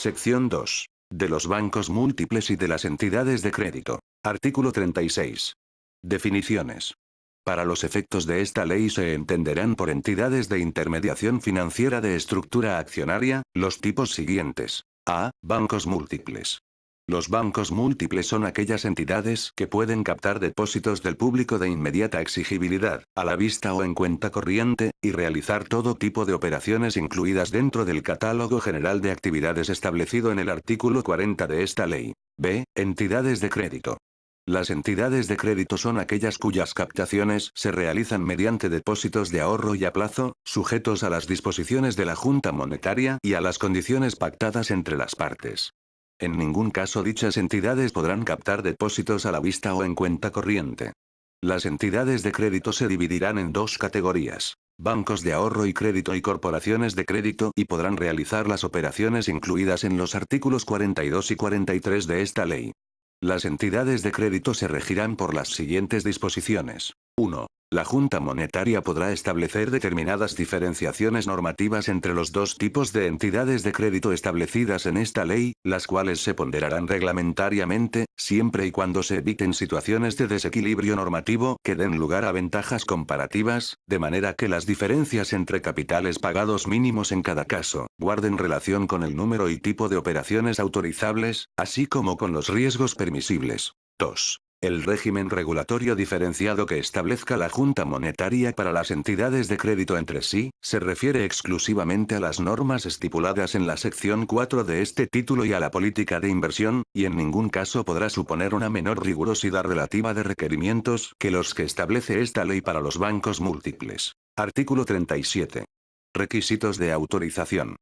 Sección 2. De los bancos múltiples y de las entidades de crédito. Artículo 36. Definiciones. Para los efectos de esta ley se entenderán por entidades de intermediación financiera de estructura accionaria, los tipos siguientes. A. Bancos múltiples. Los bancos múltiples son aquellas entidades que pueden captar depósitos del público de inmediata exigibilidad, a la vista o en cuenta corriente, y realizar todo tipo de operaciones incluidas dentro del catálogo general de actividades establecido en el artículo 40 de esta ley. B. Entidades de crédito. Las entidades de crédito son aquellas cuyas captaciones se realizan mediante depósitos de ahorro y a plazo, sujetos a las disposiciones de la Junta Monetaria y a las condiciones pactadas entre las partes. En ningún caso dichas entidades podrán captar depósitos a la vista o en cuenta corriente. Las entidades de crédito se dividirán en dos categorías: bancos de ahorro y crédito y corporaciones de crédito, y podrán realizar las operaciones incluidas en los artículos 42 y 43 de esta ley. Las entidades de crédito se regirán por las siguientes disposiciones. 1. La Junta Monetaria podrá establecer determinadas diferenciaciones normativas entre los dos tipos de entidades de crédito establecidas en esta ley, las cuales se ponderarán reglamentariamente, siempre y cuando se eviten situaciones de desequilibrio normativo que den lugar a ventajas comparativas, de manera que las diferencias entre capitales pagados mínimos en cada caso guarden relación con el número y tipo de operaciones autorizables, así como con los riesgos permisibles. 2. El régimen regulatorio diferenciado que establezca la Junta Monetaria para las entidades de crédito entre sí, se refiere exclusivamente a las normas estipuladas en la sección 4 de este título y a la política de inversión, y en ningún caso podrá suponer una menor rigurosidad relativa de requerimientos que los que establece esta ley para los bancos múltiples. Artículo 37. Requisitos de autorización.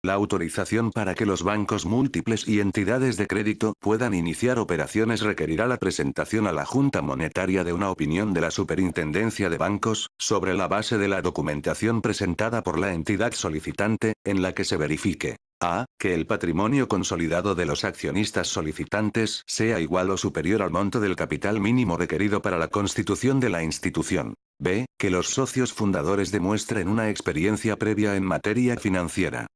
La autorización para que los bancos múltiples y entidades de crédito puedan iniciar operaciones requerirá la presentación a la Junta Monetaria de una opinión de la Superintendencia de Bancos, sobre la base de la documentación presentada por la entidad solicitante, en la que se verifique: a. Que el patrimonio consolidado de los accionistas solicitantes sea igual o superior al monto del capital mínimo requerido para la constitución de la institución. b. Que los socios fundadores demuestren una experiencia previa en materia financiera.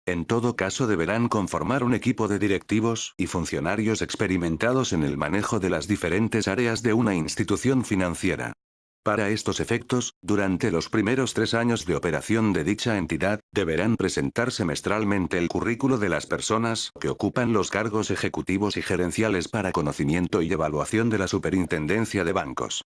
En todo caso deberán conformar un equipo de directivos y funcionarios experimentados en el manejo de las diferentes áreas de una institución financiera. Para estos efectos, durante los primeros 3 años de operación de dicha entidad, deberán presentar semestralmente el currículo de las personas que ocupan los cargos ejecutivos y gerenciales para conocimiento y evaluación de la Superintendencia de Bancos.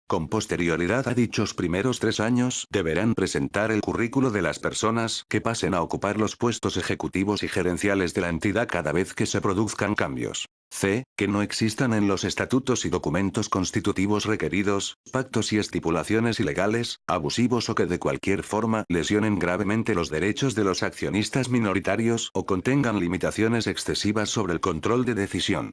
Con posterioridad a dichos primeros 3 años, deberán presentar el currículo de las personas que pasen a ocupar los puestos ejecutivos y gerenciales de la entidad cada vez que se produzcan cambios. C. Que no existan en los estatutos y documentos constitutivos requeridos, pactos y estipulaciones ilegales, abusivos o que de cualquier forma lesionen gravemente los derechos de los accionistas minoritarios o contengan limitaciones excesivas sobre el control de decisión.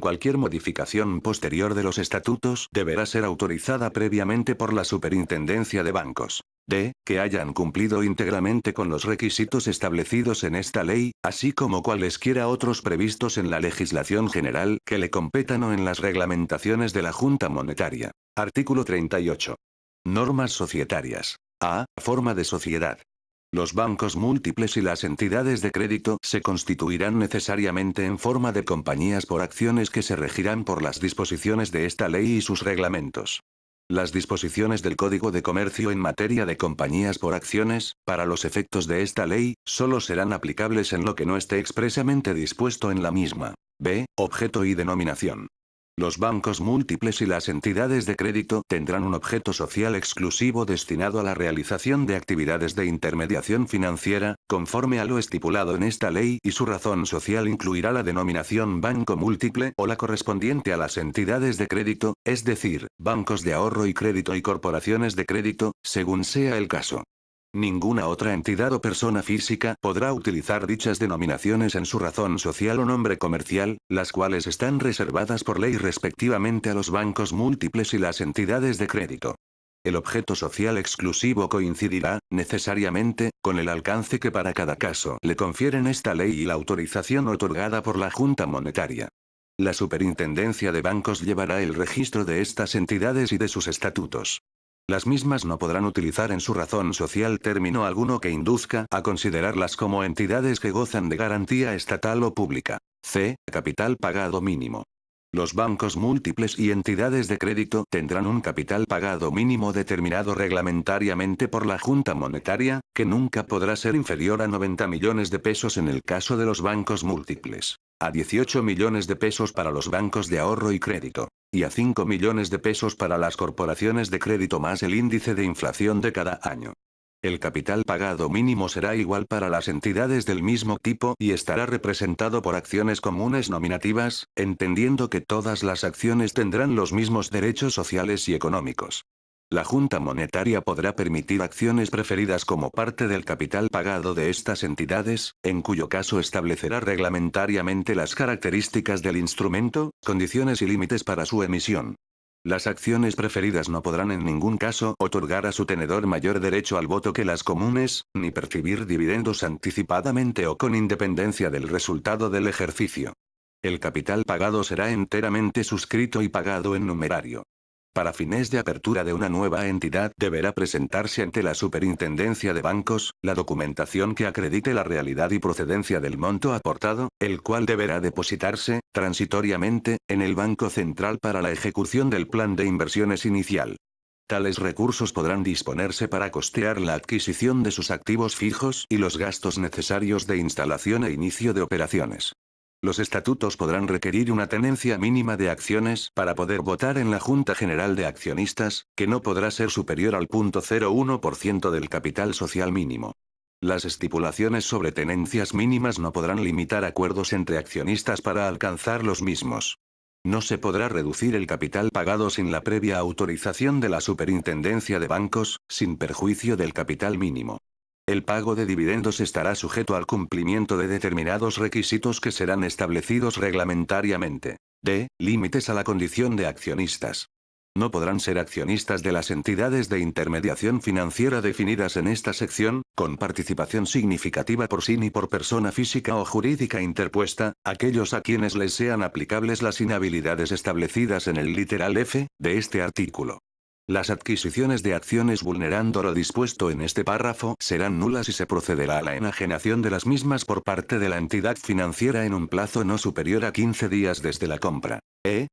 Cualquier modificación posterior de los estatutos deberá ser autorizada previamente por la Superintendencia de Bancos. D. Que hayan cumplido íntegramente con los requisitos establecidos en esta ley, así como cualesquiera otros previstos en la legislación general que le competan o en las reglamentaciones de la Junta Monetaria. Artículo 38. Normas societarias. A. Forma de sociedad. Los bancos múltiples y las entidades de crédito se constituirán necesariamente en forma de compañías por acciones que se regirán por las disposiciones de esta ley y sus reglamentos. Las disposiciones del Código de Comercio en materia de compañías por acciones, para los efectos de esta ley, solo serán aplicables en lo que no esté expresamente dispuesto en la misma. B. Objeto y denominación. Los bancos múltiples y las entidades de crédito tendrán un objeto social exclusivo destinado a la realización de actividades de intermediación financiera, conforme a lo estipulado en esta ley, y su razón social incluirá la denominación banco múltiple o la correspondiente a las entidades de crédito, es decir, bancos de ahorro y crédito y corporaciones de crédito, según sea el caso. Ninguna otra entidad o persona física podrá utilizar dichas denominaciones en su razón social o nombre comercial, las cuales están reservadas por ley respectivamente a los bancos múltiples y las entidades de crédito. El objeto social exclusivo coincidirá, necesariamente, con el alcance que para cada caso le confieren esta ley y la autorización otorgada por la Junta Monetaria. La Superintendencia de Bancos llevará el registro de estas entidades y de sus estatutos. Las mismas no podrán utilizar en su razón social término alguno que induzca a considerarlas como entidades que gozan de garantía estatal o pública. C. Capital pagado mínimo. Los bancos múltiples y entidades de crédito tendrán un capital pagado mínimo determinado reglamentariamente por la Junta Monetaria, que nunca podrá ser inferior a 90 millones de pesos en el caso de los bancos múltiples, a 18 millones de pesos para los bancos de ahorro y crédito, y a 5 millones de pesos para las corporaciones de crédito más el índice de inflación de cada año. El capital pagado mínimo será igual para las entidades del mismo tipo y estará representado por acciones comunes nominativas, entendiendo que todas las acciones tendrán los mismos derechos sociales y económicos. La Junta Monetaria podrá permitir acciones preferidas como parte del capital pagado de estas entidades, en cuyo caso establecerá reglamentariamente las características del instrumento, condiciones y límites para su emisión. Las acciones preferidas no podrán en ningún caso otorgar a su tenedor mayor derecho al voto que las comunes, ni percibir dividendos anticipadamente o con independencia del resultado del ejercicio. El capital pagado será enteramente suscrito y pagado en numerario. Para fines de apertura de una nueva entidad deberá presentarse ante la Superintendencia de Bancos, la documentación que acredite la realidad y procedencia del monto aportado, el cual deberá depositarse, transitoriamente, en el Banco Central para la ejecución del plan de inversiones inicial. Tales recursos podrán disponerse para costear la adquisición de sus activos fijos y los gastos necesarios de instalación e inicio de operaciones. Los estatutos podrán requerir una tenencia mínima de acciones para poder votar en la Junta General de Accionistas, que no podrá ser superior al 0,01% del capital social mínimo. Las estipulaciones sobre tenencias mínimas no podrán limitar acuerdos entre accionistas para alcanzar los mismos. No se podrá reducir el capital pagado sin la previa autorización de la Superintendencia de Bancos, sin perjuicio del capital mínimo. El pago de dividendos estará sujeto al cumplimiento de determinados requisitos que serán establecidos reglamentariamente. D. Límites a la condición de accionistas. No podrán ser accionistas de las entidades de intermediación financiera definidas en esta sección, con participación significativa por sí ni por persona física o jurídica interpuesta, aquellos a quienes les sean aplicables las inhabilidades establecidas en el literal F, de este artículo. Las adquisiciones de acciones vulnerando lo dispuesto en este párrafo serán nulas y se procederá a la enajenación de las mismas por parte de la entidad financiera en un plazo no superior a 15 días desde la compra.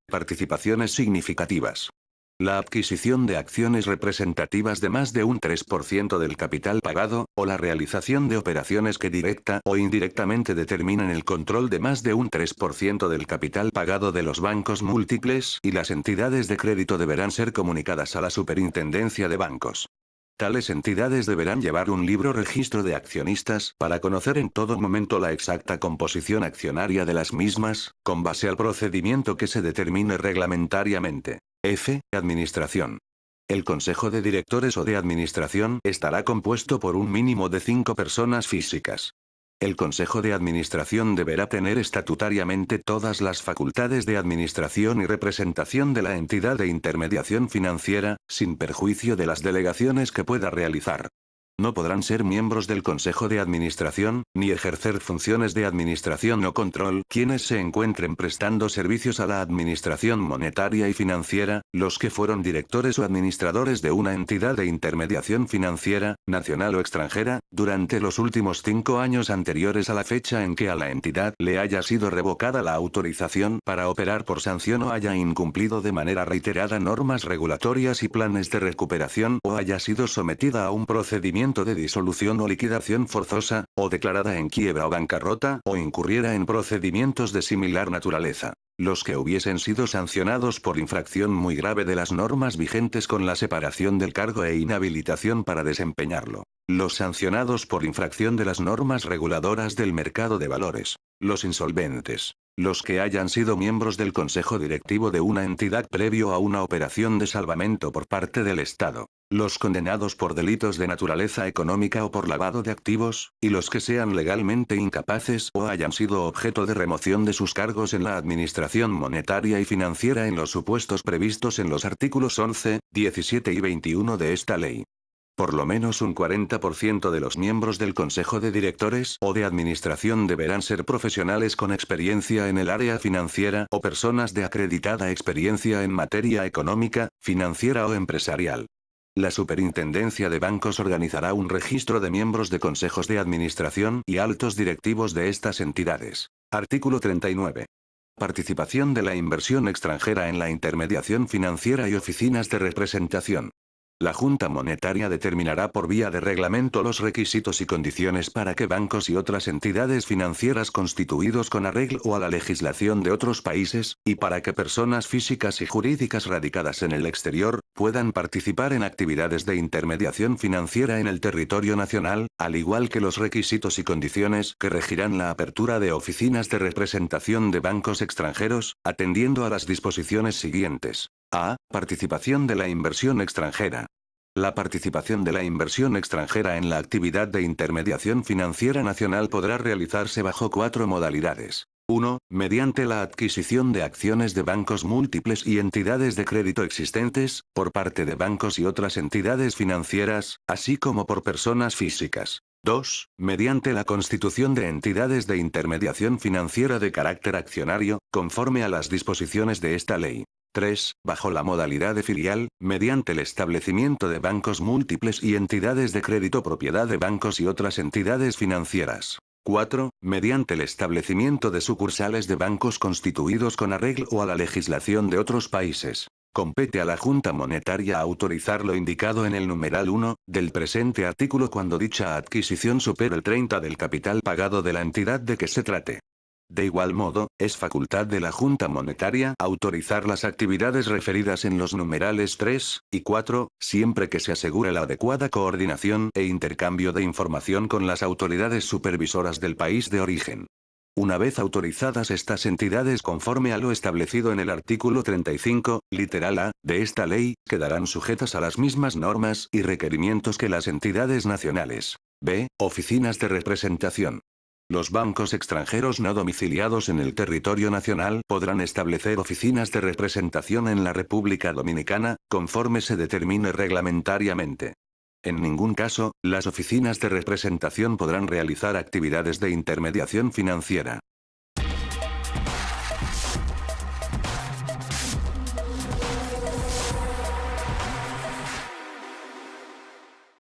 Participaciones significativas. La adquisición de acciones representativas de más de un 3% del capital pagado, o la realización de operaciones que directa o indirectamente determinen el control de más de un 3% del capital pagado de los bancos múltiples y las entidades de crédito deberán ser comunicadas a la Superintendencia de Bancos. Tales entidades deberán llevar un libro registro de accionistas para conocer en todo momento la exacta composición accionaria de las mismas, con base al procedimiento que se determine reglamentariamente. F. Administración. El Consejo de Directores o de Administración estará compuesto por un mínimo de 5 personas físicas. El Consejo de Administración deberá tener estatutariamente todas las facultades de administración y representación de la entidad de intermediación financiera, sin perjuicio de las delegaciones que pueda realizar. No podrán ser miembros del Consejo de Administración, ni ejercer funciones de administración o control quienes se encuentren prestando servicios a la administración monetaria y financiera, los que fueron directores o administradores de una entidad de intermediación financiera, nacional o extranjera, durante los últimos 5 años anteriores a la fecha en que a la entidad le haya sido revocada la autorización para operar por sanción o haya incumplido de manera reiterada normas regulatorias y planes de recuperación o haya sido sometida a un procedimiento de disolución o liquidación forzosa, o declarada en quiebra o bancarrota, o incurriera en procedimientos de similar naturaleza. Los que hubiesen sido sancionados por infracción muy grave de las normas vigentes con la separación del cargo e inhabilitación para desempeñarlo. Los sancionados por infracción de las normas reguladoras del mercado de valores. Los insolventes. Los que hayan sido miembros del consejo directivo de una entidad previo a una operación de salvamento por parte del Estado. Los condenados por delitos de naturaleza económica o por lavado de activos, y los que sean legalmente incapaces o hayan sido objeto de remoción de sus cargos en la administración monetaria y financiera en los supuestos previstos en los artículos 11, 17 y 21 de esta ley. Por lo menos un 40% de los miembros del Consejo de Directores o de Administración deberán ser profesionales con experiencia en el área financiera o personas de acreditada experiencia en materia económica, financiera o empresarial. La Superintendencia de Bancos organizará un registro de miembros de consejos de administración y altos directivos de estas entidades. Artículo 39. Participación de la inversión extranjera en la intermediación financiera y oficinas de representación. La Junta Monetaria determinará por vía de reglamento los requisitos y condiciones para que bancos y otras entidades financieras constituidos con arreglo a la legislación de otros países, y para que personas físicas y jurídicas radicadas en el exterior, puedan participar en actividades de intermediación financiera en el territorio nacional, al igual que los requisitos y condiciones que regirán la apertura de oficinas de representación de bancos extranjeros, atendiendo a las disposiciones siguientes. A. Participación de la inversión extranjera. La participación de la inversión extranjera en la actividad de intermediación financiera nacional podrá realizarse bajo 4 modalidades. 1. Mediante la adquisición de acciones de bancos múltiples y entidades de crédito existentes, por parte de bancos y otras entidades financieras, así como por personas físicas. 2. Mediante la constitución de entidades de intermediación financiera de carácter accionario, conforme a las disposiciones de esta ley. 3. Bajo la modalidad de filial, mediante el establecimiento de bancos múltiples y entidades de crédito propiedad de bancos y otras entidades financieras. 4. Mediante el establecimiento de sucursales de bancos constituidos con arreglo a la legislación de otros países. Compete a la Junta Monetaria autorizar lo indicado en el numeral 1 del presente artículo cuando dicha adquisición supere el 30 del capital pagado de la entidad de que se trate. De igual modo, es facultad de la Junta Monetaria autorizar las actividades referidas en los numerales 3 y 4, siempre que se asegure la adecuada coordinación e intercambio de información con las autoridades supervisoras del país de origen. Una vez autorizadas estas entidades conforme a lo establecido en el artículo 35, literal A, de esta ley, quedarán sujetas a las mismas normas y requerimientos que las entidades nacionales. B. Oficinas de representación. Los bancos extranjeros no domiciliados en el territorio nacional podrán establecer oficinas de representación en la República Dominicana, conforme se determine reglamentariamente. En ningún caso, las oficinas de representación podrán realizar actividades de intermediación financiera.